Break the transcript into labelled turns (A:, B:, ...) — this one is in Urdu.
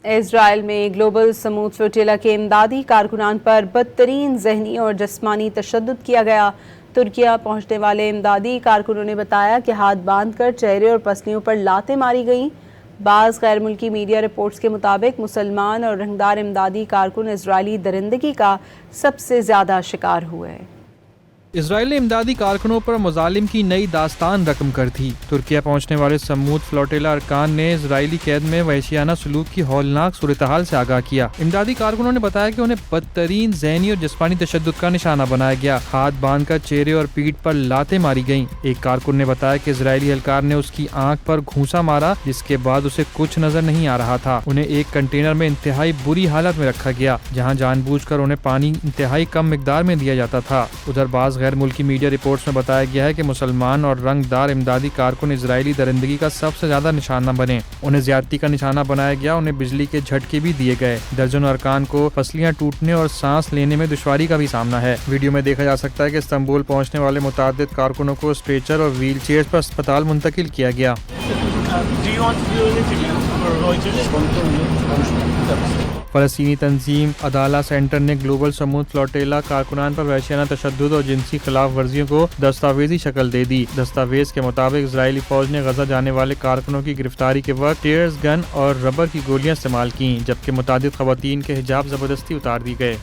A: اسرائیل میں گلوبل سمود فلوٹیلا کے امدادی کارکنان پر بدترین ذہنی اور جسمانی تشدد کیا گیا۔ ترکیہ پہنچنے والے امدادی کارکنوں نے بتایا کہ ہاتھ باندھ کر چہرے اور پسلیوں پر لاتیں ماری گئیں۔ بعض غیر ملکی میڈیا رپورٹس کے مطابق مسلمان اور رنگدار امدادی کارکن اسرائیلی درندگی کا سب سے زیادہ شکار ہوئے۔
B: اسرائیل نے امدادی کارکنوں پر مظالم کی نئی داستان رقم کر دی۔ ترکیہ پہنچنے والے سمود فلوٹیلا ارکان نے اسرائیلی قید میں وحشیانہ سلوک کی ہولناک صورتحال سے آگاہ کیا۔ امدادی کارکنوں نے بتایا کہ انہیں بدترین ذہنی اور جسمانی تشدد کا نشانہ بنایا گیا۔ ہاتھ باندھ کر چہرے اور پیٹھ پر لاتیں ماری گئیں۔ ایک کارکن نے بتایا کہ اسرائیلی اہلکار نے اس کی آنکھ پر گھونسا مارا، جس کے بعد اسے کچھ نظر نہیں آ رہا تھا۔ انہیں ایک کنٹینر میں انتہائی بری حالت میں رکھا گیا، جہاں جان بوجھ کر انہیں پانی انتہائی کم مقدار میں دیا جاتا تھا۔ ادھر بعض غیر ملکی میڈیا رپورٹس میں بتایا گیا ہے کہ مسلمان اور رنگ دار امدادی کارکن اسرائیلی درندگی کا سب سے زیادہ نشانہ بنے۔ انہیں زیادتی کا نشانہ بنایا گیا، انہیں بجلی کے جھٹکے بھی دیے گئے۔ درجنوں ارکان کو پسلیاں ٹوٹنے اور سانس لینے میں دشواری کا بھی سامنا ہے۔ ویڈیو میں دیکھا جا سکتا ہے کہ استنبول پہنچنے والے متعدد کارکنوں کو اسٹریچر اور ویل چیئر پر اسپتال منتقل کیا گیا۔ فلسطینی تنظیم عدالہ سینٹر نے گلوبل سمود فلوٹیلا کارکنان پر وحشیانہ تشدد اور جنسی خلاف ورزیوں کو دستاویزی شکل دے دی۔ دستاویز کے مطابق اسرائیلی فوج نے غزہ جانے والے کارکنوں کی گرفتاری کے وقت ٹیئرز گن اور ربر کی گولیاں استعمال کیں، جبکہ متعدد خواتین کے حجاب زبردستی اتار دی گئے۔